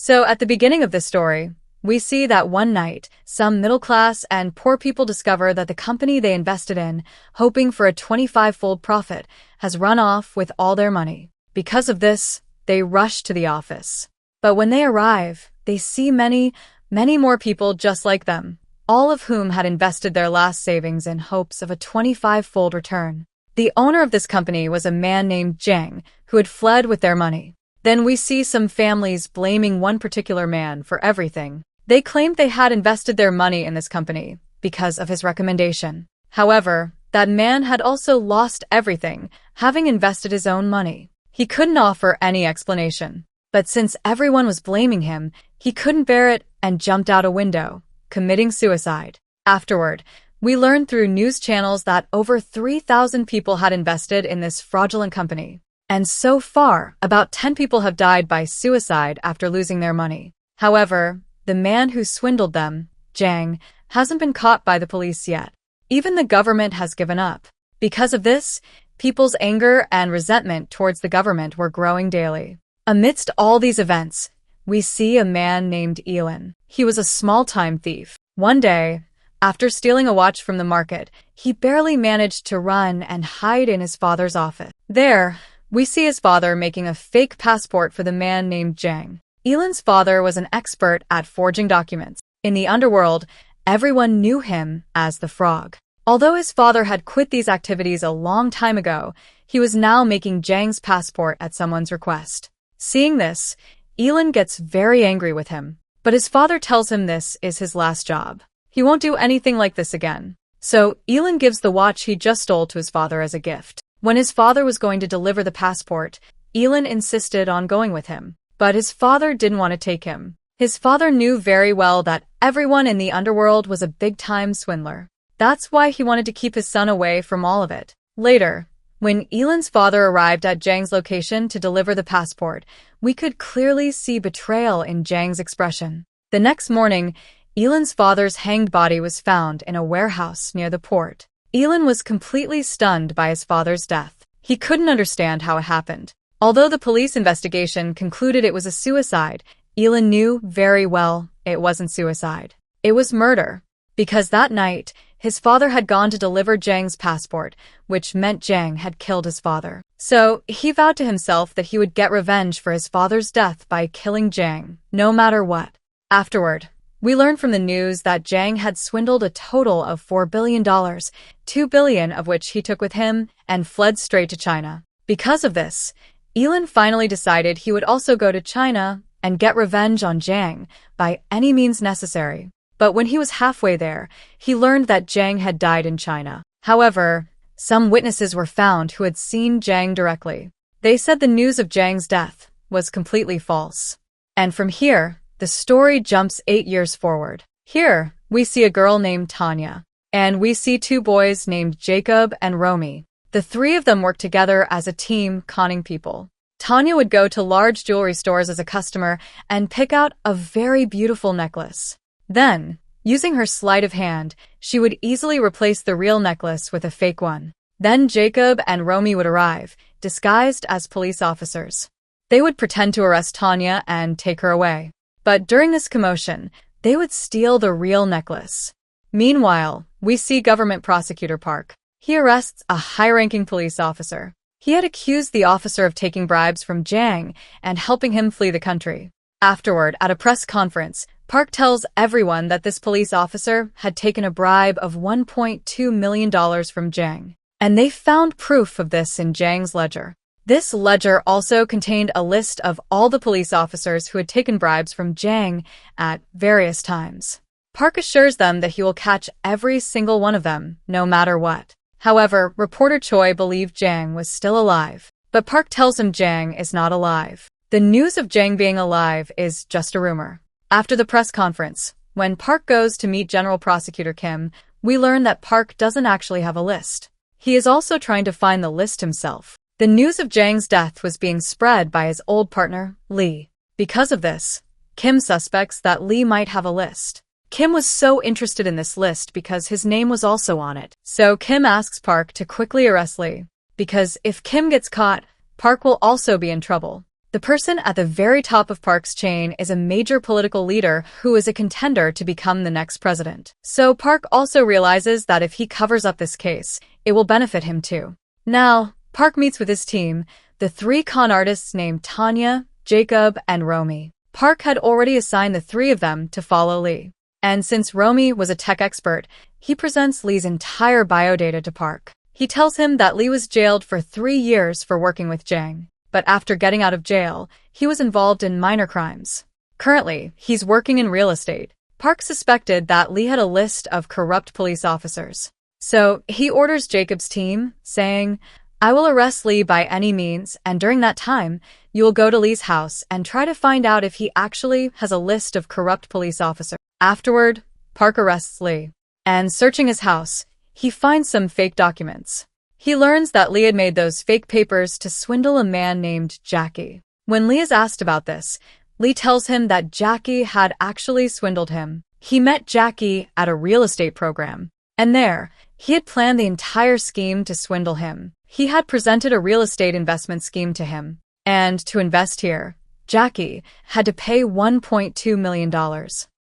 So at the beginning of this story, we see that one night, some middle-class and poor people discover that the company they invested in, hoping for a 25-fold profit, has run off with all their money. Because of this, they rush to the office. But when they arrive, they see many, many more people just like them, all of whom had invested their last savings in hopes of a 25-fold return. The owner of this company was a man named Zhang, who had fled with their money. Then we see some families blaming one particular man for everything. They claimed they had invested their money in this company because of his recommendation. However, that man had also lost everything, having invested his own money. He couldn't offer any explanation. But since everyone was blaming him, he couldn't bear it and jumped out a window, committing suicide. Afterward, we learned through news channels that over 3,000 people had invested in this fraudulent company. And so far, about 10 people have died by suicide after losing their money. However, the man who swindled them, Zhang, hasn't been caught by the police yet. Even the government has given up. Because of this, people's anger and resentment towards the government were growing daily. Amidst all these events, we see a man named Elon. He was a small-time thief. One day, after stealing a watch from the market, he barely managed to run and hide in his father's office. There, we see his father making a fake passport for the man named Zhang. Elon's father was an expert at forging documents. In the underworld, everyone knew him as the Frog. Although his father had quit these activities a long time ago, he was now making Zhang's passport at someone's request. Seeing this, Elon gets very angry with him. But his father tells him this is his last job. He won't do anything like this again. So Elon gives the watch he just stole to his father as a gift. When his father was going to deliver the passport, Elon insisted on going with him. But his father didn't want to take him. His father knew very well that everyone in the underworld was a big-time swindler. That's why he wanted to keep his son away from all of it. Later, when Elon's father arrived at Zhang's location to deliver the passport, we could clearly see betrayal in Zhang's expression. The next morning, Elon's father's hanged body was found in a warehouse near the port. Elon was completely stunned by his father's death. He couldn't understand how it happened. Although the police investigation concluded it was a suicide, Elon knew very well it wasn't suicide. It was murder. Because that night, his father had gone to deliver Zhang's passport, which meant Zhang had killed his father. So, he vowed to himself that he would get revenge for his father's death by killing Zhang, no matter what. Afterward, we learned from the news that Zhang had swindled a total of $4 billion, $2 billion of which he took with him and fled straight to China. Because of this, Elon finally decided he would also go to China and get revenge on Zhang by any means necessary. But when he was halfway there, he learned that Zhang had died in China. However, some witnesses were found who had seen Zhang directly. They said the news of Zhang's death was completely false. And from here, the story jumps 8 years forward. Here, we see a girl named Tanya. And we see two boys named Jacob and Romy. The three of them worked together as a team conning people. Tanya would go to large jewelry stores as a customer and pick out a very beautiful necklace. Then, using her sleight of hand, she would easily replace the real necklace with a fake one. Then Jacob and Romy would arrive, disguised as police officers. They would pretend to arrest Tanya and take her away. But during this commotion, they would steal the real necklace. Meanwhile, we see government prosecutor Park. He arrests a high-ranking police officer. He had accused the officer of taking bribes from Zhang and helping him flee the country. Afterward, at a press conference, Park tells everyone that this police officer had taken a bribe of $1.2 million from Zhang. And they found proof of this in Zhang's ledger. This ledger also contained a list of all the police officers who had taken bribes from Zhang at various times. Park assures them that he will catch every single one of them, no matter what. However, reporter Choi believed Zhang was still alive. But Park tells him Zhang is not alive. The news of Zhang being alive is just a rumor. After the press conference, when Park goes to meet General Prosecutor Kim, we learn that Park doesn't actually have a list. He is also trying to find the list himself. The news of Zhang's death was being spread by his old partner, Lee. Because of this, Kim suspects that Lee might have a list. Kim was so interested in this list because his name was also on it. So Kim asks Park to quickly arrest Lee. Because if Kim gets caught, Park will also be in trouble. The person at the very top of Park's chain is a major political leader who is a contender to become the next president. So Park also realizes that if he covers up this case, it will benefit him too. Now, Park meets with his team, the 3 con artists named Tanya, Jacob, and Romy. Park had already assigned the 3 of them to follow Lee. And since Romy was a tech expert, he presents Lee's entire biodata to Park. He tells him that Lee was jailed for 3 years for working with Jang. But after getting out of jail, he was involved in minor crimes. Currently, he's working in real estate. Park suspected that Lee had a list of corrupt police officers. So he orders Jacob's team, saying, "I will arrest Lee by any means, and during that time, you will go to Lee's house and try to find out if he actually has a list of corrupt police officers." Afterward, Park arrests Lee. And searching his house, he finds some fake documents. He learns that Lee had made those fake papers to swindle a man named Jackie. When Lee is asked about this, Lee tells him that Jackie had actually swindled him. He met Jackie at a real estate program, and there, he had planned the entire scheme to swindle him. He had presented a real estate investment scheme to him, and to invest here, Jackie had to pay $1.2 million.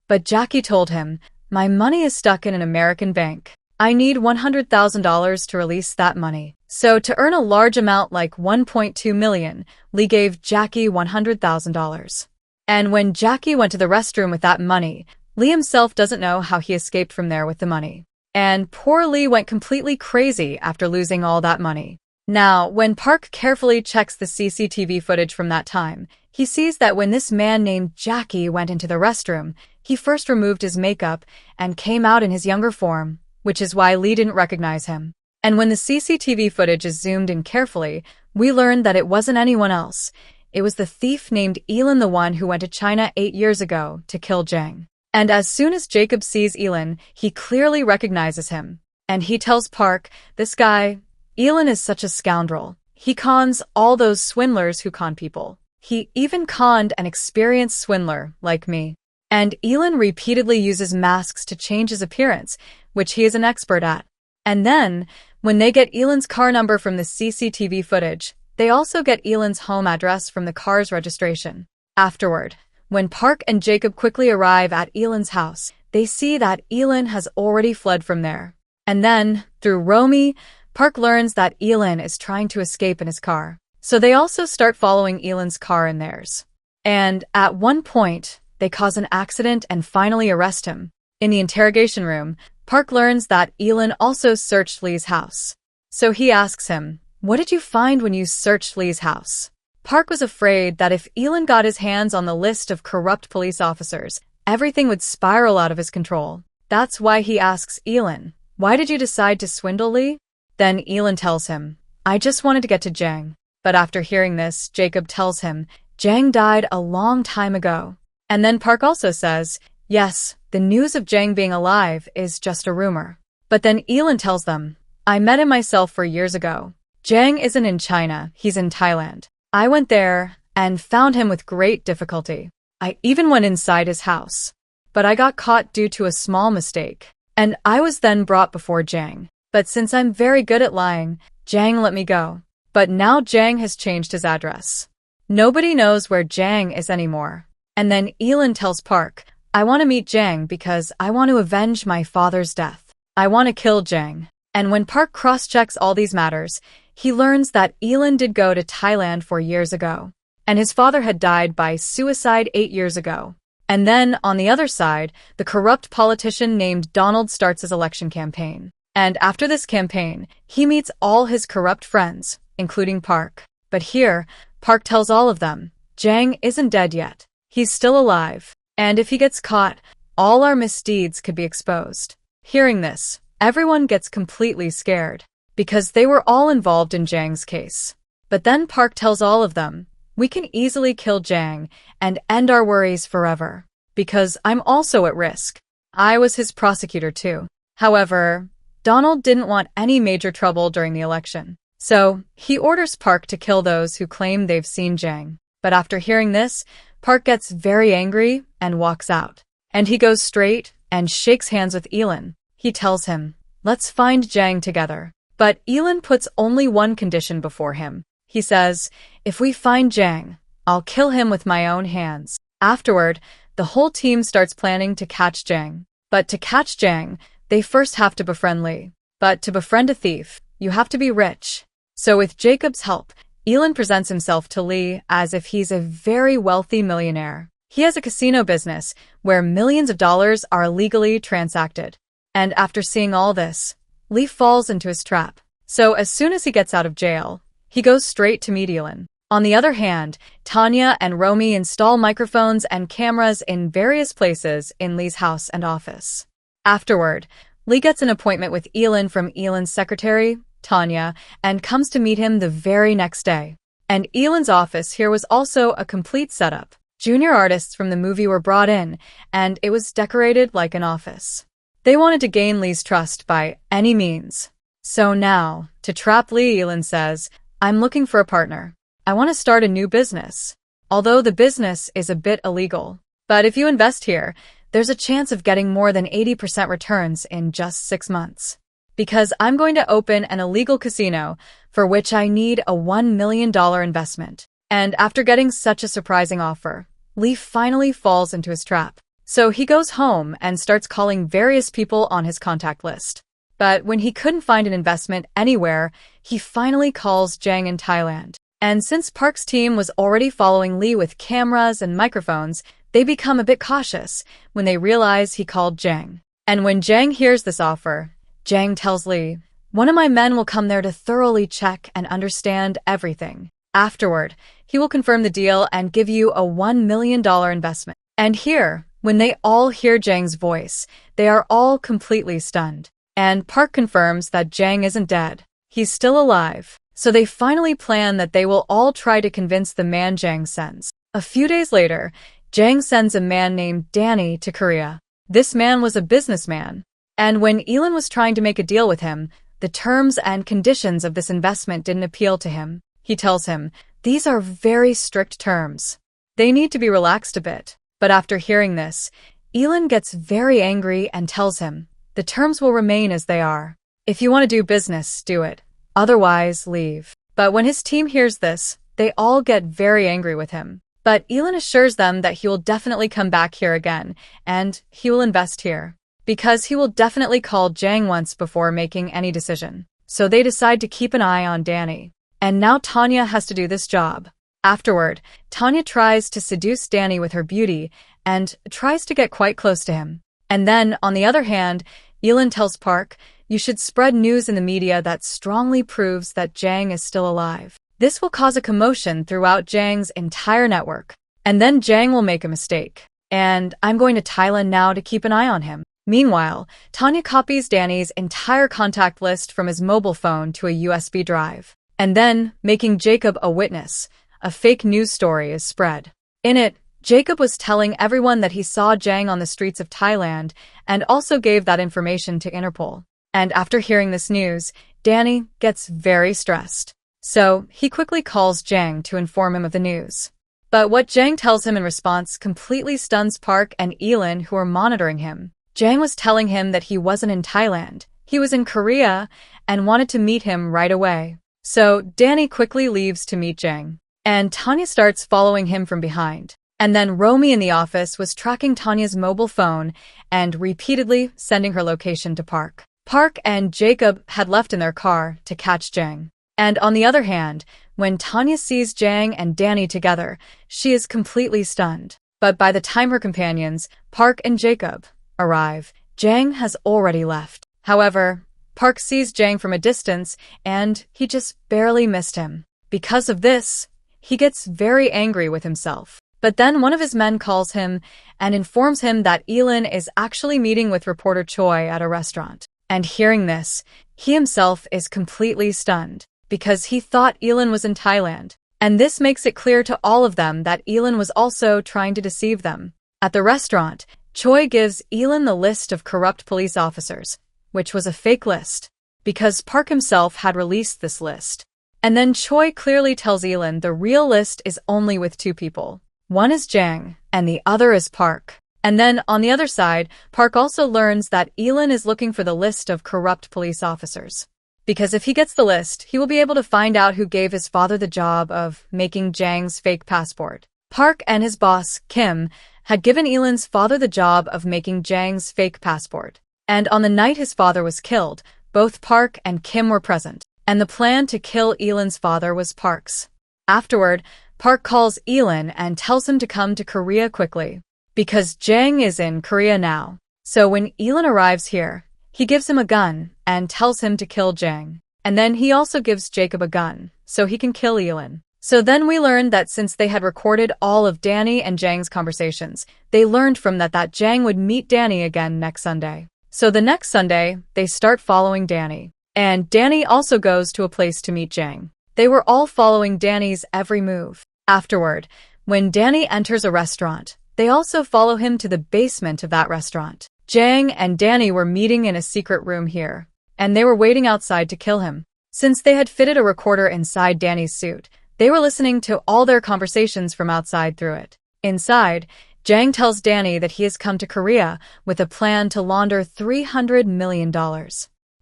But Jackie told him, "My money is stuck in an American bank. I need $100,000 to release that money." So to earn a large amount like $1.2 million, Lee gave Jackie $100,000. And when Jackie went to the restroom with that money, Lee himself doesn't know how he escaped from there with the money. And poor Lee went completely crazy after losing all that money. Now, when Park carefully checks the CCTV footage from that time, he sees that when this man named Jackie went into the restroom, he first removed his makeup and came out in his younger form, which is why Lee didn't recognize him. And when the CCTV footage is zoomed in carefully, we learn that it wasn't anyone else. It was the thief named Elin, the one who went to China 8 years ago to kill Jang. And as soon as Jacob sees Elin, he clearly recognizes him. And he tells Park, "This guy, Elin, is such a scoundrel. He cons all those swindlers who con people. He even conned an experienced swindler like me." And Elin repeatedly uses masks to change his appearance, which he is an expert at. And then, when they get Elin's car number from the CCTV footage, they also get Elin's home address from the car's registration. Afterward, when Park and Jacob quickly arrive at Elin's house, they see that Elin has already fled from there. And then, through Romy, Park learns that Elin is trying to escape in his car. So they also start following Elin's car in theirs. And at one point, they cause an accident and finally arrest him. In the interrogation room, Park learns that Elin also searched Lee's house. So he asks him, "What did you find when you searched Lee's house?" Park was afraid that if Elin got his hands on the list of corrupt police officers, everything would spiral out of his control. That's why he asks Elin, "Why did you decide to swindle Lee?" Then Elin tells him, "I just wanted to get to Jang." But after hearing this, Jacob tells him, "Jang died a long time ago." And then Park also says, "Yes, the news of Jang being alive is just a rumor." But then Elin tells them, "I met him myself 4 years ago. Jang isn't in China, he's in Thailand. I went there and found him with great difficulty. I even went inside his house. But I got caught due to a small mistake. And I was then brought before Jang. But since I'm very good at lying, Jang let me go. But now Jang has changed his address. Nobody knows where Jang is anymore." And then Elin tells Park, "I want to meet Jang because I want to avenge my father's death. I want to kill Jang." And when Park cross-checks all these matters, he learns that Elin did go to Thailand 4 years ago, and his father had died by suicide 8 years ago. And then, on the other side, the corrupt politician named Donald starts his election campaign. And after this campaign, he meets all his corrupt friends, including Park. But here, Park tells all of them, Jang isn't dead yet. He's still alive. And if he gets caught, all our misdeeds could be exposed. Hearing this, everyone gets completely scared, because they were all involved in Jang's case. But then Park tells all of them, "We can easily kill Jang and end our worries forever, because I'm also at risk. I was his prosecutor too." However, Donald didn't want any major trouble during the election, so he orders Park to kill those who claim they've seen Jang. But after hearing this, Park gets very angry and walks out. And he goes straight and shakes hands with Elin. He tells him, "Let's find Jang together." But Elin puts only one condition before him. He says, "If we find Jang, I'll kill him with my own hands. Afterward, the whole team starts planning to catch Jang. But to catch Jang, they first have to befriend Lee. But to befriend a thief, you have to be rich. So with Jacob's help, Elin presents himself to Lee as if he's a very wealthy millionaire. He has a casino business where millions of dollars are illegally transacted. And after seeing all this, Lee falls into his trap. So as soon as he gets out of jail, he goes straight to meet Elin. On the other hand, Tanya and Romy install microphones and cameras in various places in Lee's house and office. Afterward, Lee gets an appointment with Elin from Elin's secretary, Tanya, and comes to meet him the very next day. And Elin's office here was also a complete setup. Junior artists from the movie were brought in, and it was decorated like an office. They wanted to gain Lee's trust by any means. So now, to trap Lee, Elin says, "I'm looking for a partner. I want to start a new business. Although the business is a bit illegal. But if you invest here, there's a chance of getting more than 80% returns in just 6 months. Because I'm going to open an illegal casino for which I need a $1 million investment." And after getting such a surprising offer, Lee finally falls into his trap. So he goes home and starts calling various people on his contact list. But when he couldn't find an investment anywhere, he finally calls Jang in Thailand. And since Park's team was already following Lee with cameras and microphones, they become a bit cautious when they realize he called Jang. And when Jang hears this offer, Jang tells Lee, "One of my men will come there to thoroughly check and understand everything. Afterward, he will confirm the deal and give you a $1 million investment." And here, when they all hear Jang's voice, they are all completely stunned. And Park confirms that Jang isn't dead. He's still alive. So they finally plan that they will all try to convince the man Jang sends. A few days later, Jang sends a man named Danny to Korea. This man was a businessman. And when Elin was trying to make a deal with him, the terms and conditions of this investment didn't appeal to him. He tells him, "These are very strict terms. They need to be relaxed a bit." But after hearing this, Elin gets very angry and tells him, "The terms will remain as they are. If you want to do business, do it. Otherwise, leave." But when his team hears this, they all get very angry with him. But Elin assures them that he will definitely come back here again, and he will invest here. Because he will definitely call Jang once before making any decision. So they decide to keep an eye on Danny. And now Tanya has to do this job. Afterward, Tanya tries to seduce Danny with her beauty and tries to get quite close to him. And then, on the other hand, Elin tells Park, "You should spread news in the media that strongly proves that Jang is still alive. This will cause a commotion throughout Jang's entire network. And then Jang will make a mistake. And I'm going to Thailand now to keep an eye on him." Meanwhile, Tanya copies Danny's entire contact list from his mobile phone to a USB drive. And then, making Jacob a witness, a fake news story is spread. In it, Jacob was telling everyone that he saw Jang on the streets of Thailand and also gave that information to Interpol. And after hearing this news, Danny gets very stressed. So he quickly calls Jang to inform him of the news. But what Jang tells him in response completely stuns Park and Elin, who are monitoring him. Jang was telling him that he wasn't in Thailand. He was in Korea and wanted to meet him right away. So Danny quickly leaves to meet Jang. And Tanya starts following him from behind. And then Romy in the office was tracking Tanya's mobile phone and repeatedly sending her location to Park. Park and Jacob had left in their car to catch Jang. And on the other hand, when Tanya sees Jang and Danny together, she is completely stunned. But by the time her companions, Park and Jacob, arrive, Jang has already left. However, Park sees Jang from a distance and he just barely missed him. Because of this, he gets very angry with himself. But then one of his men calls him and informs him that Elin is actually meeting with reporter Choi at a restaurant. And hearing this, he himself is completely stunned, because he thought Elin was in Thailand. And this makes it clear to all of them that Elin was also trying to deceive them. At the restaurant, Choi gives Elin the list of corrupt police officers, which was a fake list, because Park himself had released this list. And then Choi clearly tells Elin the real list is only with 2 people. One is Jang, and the other is Park. And then, on the other side, Park also learns that Elin is looking for the list of corrupt police officers. because if he gets the list, he will be able to find out who gave his father the job of making Jang's fake passport. Park and his boss, Kim, had given Elan's father the job of making Jang's fake passport. And on the night his father was killed, both Park and Kim were present, and the plan to kill Elan's father was Park's. Afterward, Park calls Elan and tells him to come to Korea quickly, because Jang is in Korea now. So when Elan arrives here, he gives him a gun and tells him to kill Jang. And then he also gives Jacob a gun, so he can kill Elan. So then we learned that since they had recorded all of Danny and Jang's conversations, they learned from that Jang would meet Danny again next Sunday. So the next Sunday, they start following Danny. And Danny also goes to a place to meet Jang. They were all following Danny's every move. Afterward, when Danny enters a restaurant, they also follow him to the basement of that restaurant. Jang and Danny were meeting in a secret room here, and they were waiting outside to kill him. Since they had fitted a recorder inside Danny's suit, they were listening to all their conversations from outside through it. Inside, Jang tells Danny that he has come to Korea with a plan to launder $300 million.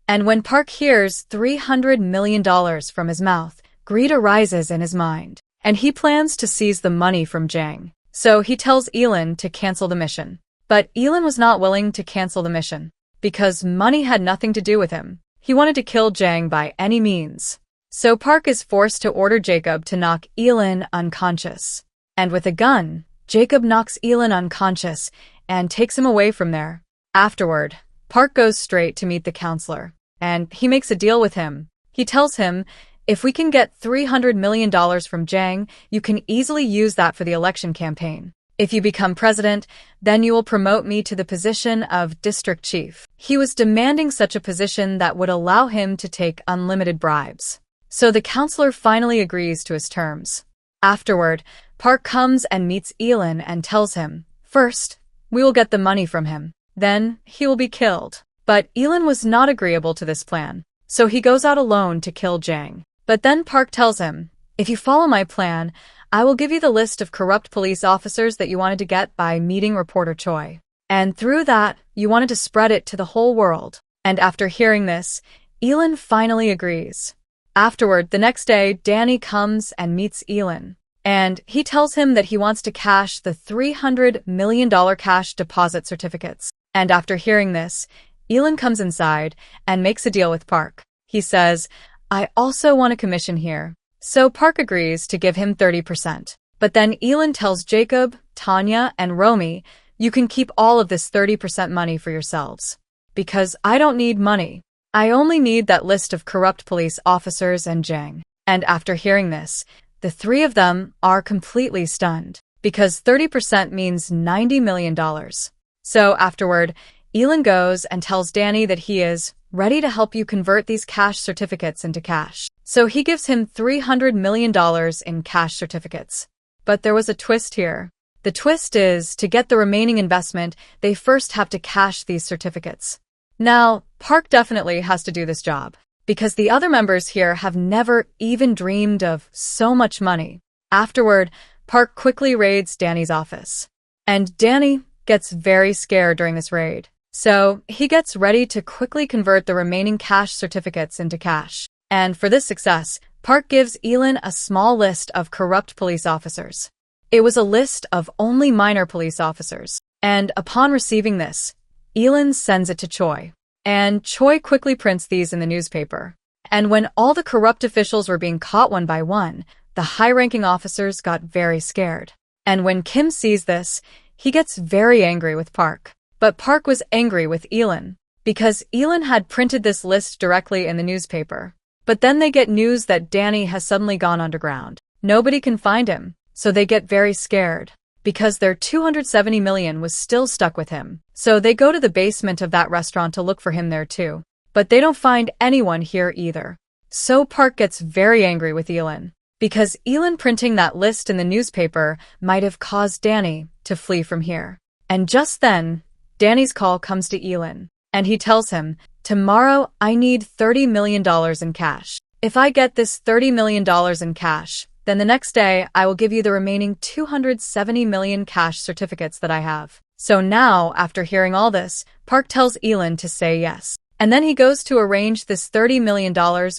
And when Park hears $300 million from his mouth, greed arises in his mind, and he plans to seize the money from Jang. So he tells Elan to cancel the mission. But Elan was not willing to cancel the mission, because money had nothing to do with him. He wanted to kill Jang by any means. So Park is forced to order Jacob to knock Elan unconscious. And with a gun, Jacob knocks Elan unconscious and takes him away from there. Afterward, Park goes straight to meet the counselor, and he makes a deal with him. He tells him, if we can get $300 million from Jang, you can easily use that for the election campaign. If you become president, then you will promote me to the position of district chief. He was demanding such a position that would allow him to take unlimited bribes. So the counselor finally agrees to his terms. Afterward, Park comes and meets Elan and tells him, first, we will get the money from him. Then, he will be killed. But Elan was not agreeable to this plan, so he goes out alone to kill Jang. But then Park tells him, if you follow my plan, I will give you the list of corrupt police officers that you wanted to get by meeting reporter Choi. And through that, you wanted to spread it to the whole world. And after hearing this, Elan finally agrees. Afterward, the next day, Danny comes and meets Elan. And he tells him that he wants to cash the $300 million cash deposit certificates. And after hearing this, Elan comes inside and makes a deal with Park. He says, I also want a commission here. So Park agrees to give him 30%. But then Elan tells Jacob, Tanya, and Romy, you can keep all of this 30% money for yourselves. Because I don't need money. I only need that list of corrupt police officers and Jang. And after hearing this, the three of them are completely stunned, because 30% means $90 million. So afterward, Elan goes and tells Danny that he is ready to help you convert these cash certificates into cash. So he gives him $300 million in cash certificates. But there was a twist here. The twist is, to get the remaining investment, they first have to cash these certificates. Now, Park definitely has to do this job, because the other members here have never even dreamed of so much money. Afterward, Park quickly raids Danny's office. And Danny gets very scared during this raid. So he gets ready to quickly convert the remaining cash certificates into cash. And for this success, Park gives Elan a small list of corrupt police officers. It was a list of only minor police officers. And upon receiving this, Elan sends it to Choi. And Choi quickly prints these in the newspaper. And when all the corrupt officials were being caught one by one, the high-ranking officers got very scared. And when Kim sees this, he gets very angry with Park. But Park was angry with Elan, because Elan had printed this list directly in the newspaper. But then they get news that Danny has suddenly gone underground. Nobody can find him, so they get very scared, because their $270 million was still stuck with him. So they go to the basement of that restaurant to look for him there too. But they don't find anyone here either. So Park gets very angry with Elan, because Elan printing that list in the newspaper might have caused Danny to flee from here. And just then, Danny's call comes to Elan, and he tells him, tomorrow I need $30 million in cash. If I get this $30 million in cash, then the next day I will give you the remaining $270 million cash certificates that I have. So now, after hearing all this, Park tells Elan to say yes. And then he goes to arrange this $30 million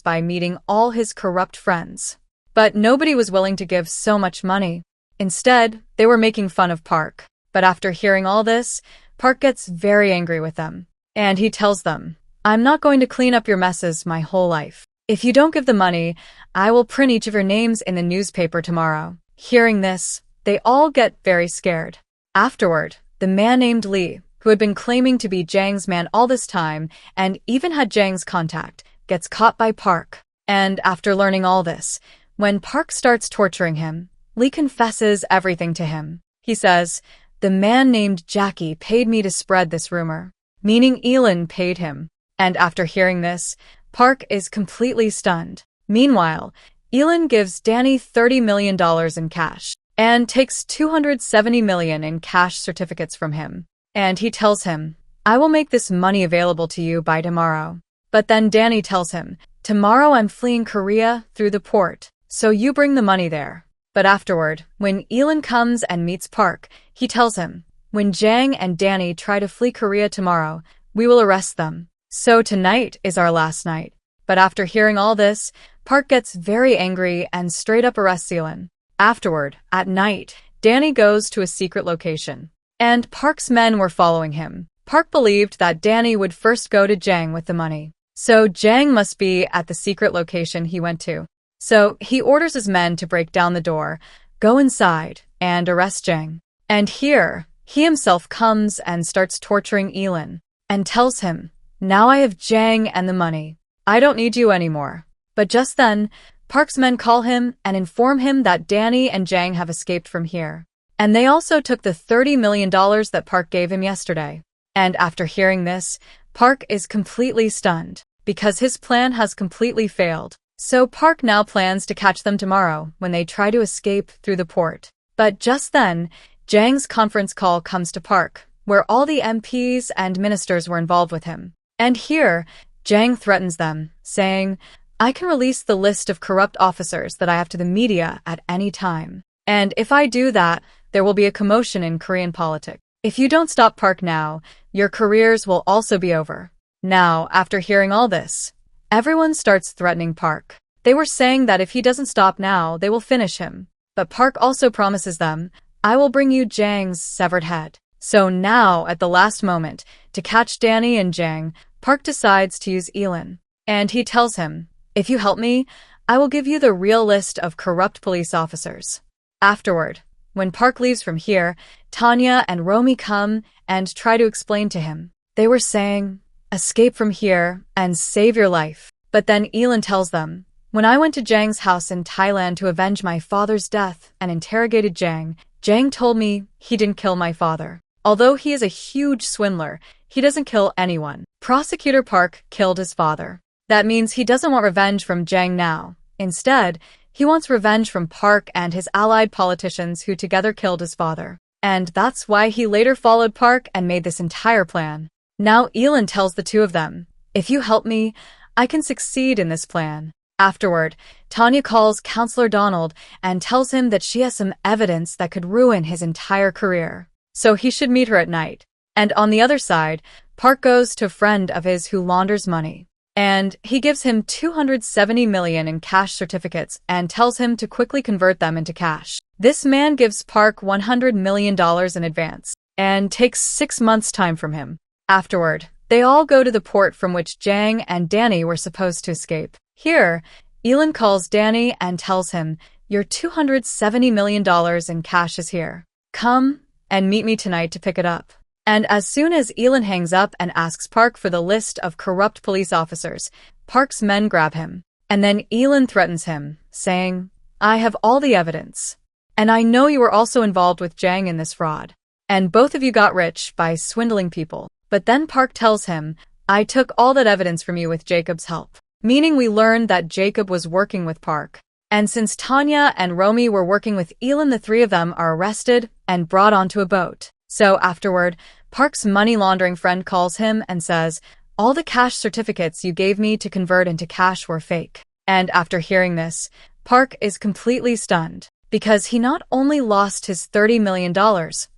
by meeting all his corrupt friends. But nobody was willing to give so much money. Instead, they were making fun of Park. But after hearing all this, Park gets very angry with them. And he tells them, "I'm not going to clean up your messes my whole life. If you don't give the money, I will print each of your names in the newspaper tomorrow." Hearing this, they all get very scared. Afterward, the man named Lee, who had been claiming to be Jang's man all this time and even had Jang's contact, gets caught by Park. And after learning all this, when Park starts torturing him, Lee confesses everything to him. He says, "The man named Jackie paid me to spread this rumor," meaning Elin paid him. And after hearing this, Park is completely stunned. Meanwhile, Elin gives Danny $30 million in cash and takes $270 million in cash certificates from him. And he tells him, "I will make this money available to you by tomorrow." But then Danny tells him, "Tomorrow I'm fleeing Korea through the port, so you bring the money there." But afterward, when Elin comes and meets Park, he tells him, "When Jang and Danny try to flee Korea tomorrow, we will arrest them. So tonight is our last night." But after hearing all this, Park gets very angry and straight up arrests Elin. Afterward, at night, Danny goes to a secret location. And Park's men were following him. Park believed that Danny would first go to Jang with the money. So Jang must be at the secret location he went to. So he orders his men to break down the door, go inside, and arrest Jang. And here, he himself comes and starts torturing Elin, and tells him, "Now I have Jang and the money. I don't need you anymore." But just then, Park's men call him and inform him that Danny and Jang have escaped from here. And they also took the $30 million that Park gave him yesterday. And after hearing this, Park is completely stunned, because his plan has completely failed. So Park now plans to catch them tomorrow when they try to escape through the port. But just then, Jang's conference call comes to Park, where all the MPs and ministers were involved with him. And here, Jang threatens them, saying, "I can release the list of corrupt officers that I have to the media at any time. And if I do that, there will be a commotion in Korean politics. If you don't stop Park now, your careers will also be over." Now, after hearing all this, everyone starts threatening Park. They were saying that if he doesn't stop now, they will finish him. But Park also promises them, "I will bring you Jang's severed head." So now, at the last moment, to catch Danny and Jang, Park decides to use Elin. And he tells him, "If you help me, I will give you the real list of corrupt police officers." Afterward, when Park leaves from here, Tanya and Romy come and try to explain to him. They were saying, "Escape from here and save your life." But then Elin tells them, "When I went to Jang's house in Thailand to avenge my father's death and interrogated Jang, Jang told me he didn't kill my father. Although he is a huge swindler, he doesn't kill anyone. Prosecutor Park killed his father. That means he doesn't want revenge from Jang now. Instead, he wants revenge from Park and his allied politicians who together killed his father. And that's why he later followed Park and made this entire plan." Now Elin tells the two of them, "If you help me, I can succeed in this plan." Afterward, Tanya calls Counselor Donald and tells him that she has some evidence that could ruin his entire career. So he should meet her at night. And on the other side, Park goes to a friend of his who launders money. And he gives him $270 million in cash certificates and tells him to quickly convert them into cash. This man gives Park $100 million in advance and takes 6 months' time from him. Afterward, they all go to the port from which Jang and Danny were supposed to escape. Here, Elin calls Danny and tells him, "Your $270 million in cash is here. Come and meet me tonight to pick it up." And as soon as Elin hangs up and asks Park for the list of corrupt police officers, Park's men grab him. And then Elin threatens him, saying, "I have all the evidence. And I know you were also involved with Jang in this fraud. And both of you got rich by swindling people." But then Park tells him, "I took all that evidence from you with Jacob's help." Meaning we learned that Jacob was working with Park. And since Tanya and Romy were working with Elin, the three of them are arrested and brought onto a boat. So afterward, Park's money laundering friend calls him and says, "All the cash certificates you gave me to convert into cash were fake." And after hearing this, Park is completely stunned, because he not only lost his $30 million,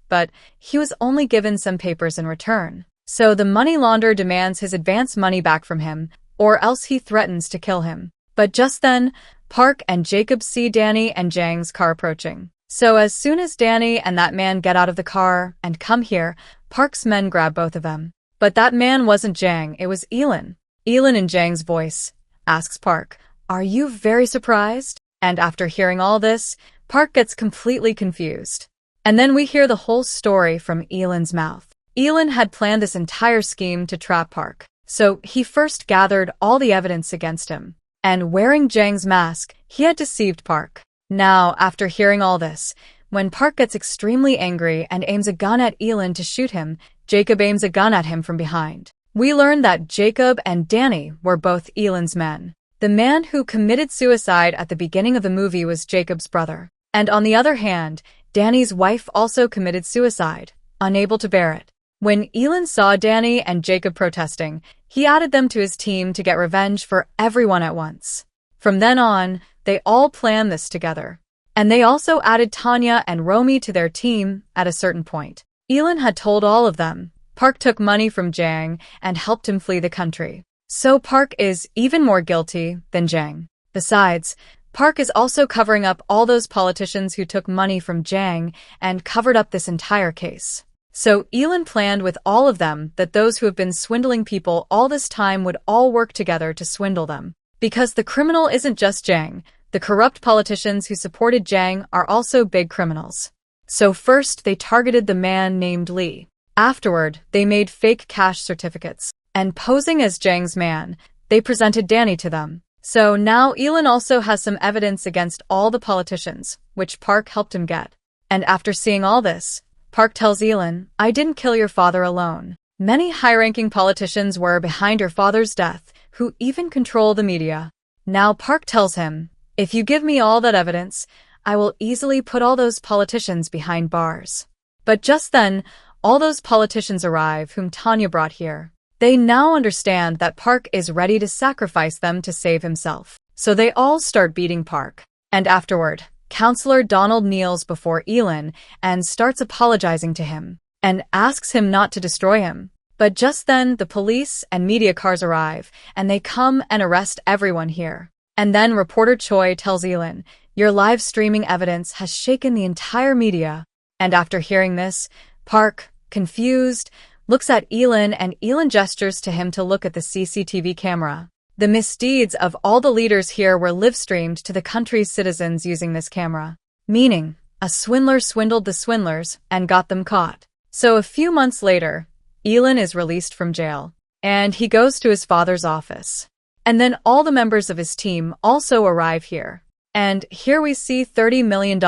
but he was only given some papers in return. So the money launderer demands his advance money back from him, or else he threatens to kill him. But just then, Park and Jacob see Danny and Jang's car approaching. So as soon as Danny and that man get out of the car and come here, Park's men grab both of them. But that man wasn't Jang, it was Elin. Elin in Jang's voice asks Park, "Are you very surprised?" And after hearing all this, Park gets completely confused. And then we hear the whole story from Elin's mouth. Elin had planned this entire scheme to trap Park. So he first gathered all the evidence against him. And wearing Jang's mask, he had deceived Park. Now, after hearing all this, when Park gets extremely angry and aims a gun at Elin to shoot him, Jacob aims a gun at him from behind. We learn that Jacob and Danny were both Elin's men. The man who committed suicide at the beginning of the movie was Jacob's brother. And on the other hand, Danny's wife also committed suicide, unable to bear it. When Elin saw Danny and Jacob protesting, he added them to his team to get revenge for everyone at once. From then on, they all planned this together. And they also added Tanya and Romy to their team at a certain point. Elin had told all of them. Park took money from Jang and helped him flee the country. So Park is even more guilty than Jang. Besides, Park is also covering up all those politicians who took money from Jang and covered up this entire case. So Elin planned with all of them that those who have been swindling people all this time would all work together to swindle them. Because the criminal isn't just Jang, the corrupt politicians who supported Jang are also big criminals. So first they targeted the man named Lee. Afterward, they made fake cash certificates. And posing as Jang's man, they presented Danny to them. So now Elin also has some evidence against all the politicians, which Park helped him get. And after seeing all this, Park tells Elin, "I didn't kill your father alone. Many high-ranking politicians were behind your father's death, who even control the media." Now Park tells him, "If you give me all that evidence, I will easily put all those politicians behind bars." But just then, all those politicians arrive whom Tanya brought here. They now understand that Park is ready to sacrifice them to save himself. So they all start beating Park. And afterward, Counselor Donald kneels before Elin and starts apologizing to him and asks him not to destroy him. But just then, the police and media cars arrive, and they come and arrest everyone here. And then reporter Choi tells Elin, "Your live streaming evidence has shaken the entire media." And after hearing this, Park, confused, looks at Elin and Elin gestures to him to look at the CCTV camera. The misdeeds of all the leaders here were live-streamed to the country's citizens using this camera. Meaning, a swindler swindled the swindlers and got them caught. So a few months later, Elin is released from jail, and he goes to his father's office. And then all the members of his team also arrive here. And here we see $30 million,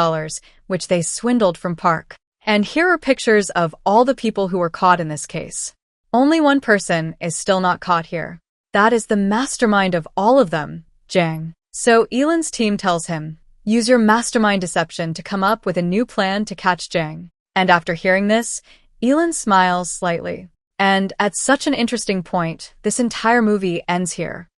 which they swindled from Park. And here are pictures of all the people who were caught in this case. Only one person is still not caught here. That is the mastermind of all of them, Jang. So Elin's team tells him, "Use your mastermind deception to come up with a new plan to catch Jang." And after hearing this, Elin smiles slightly. And at such an interesting point, this entire movie ends here.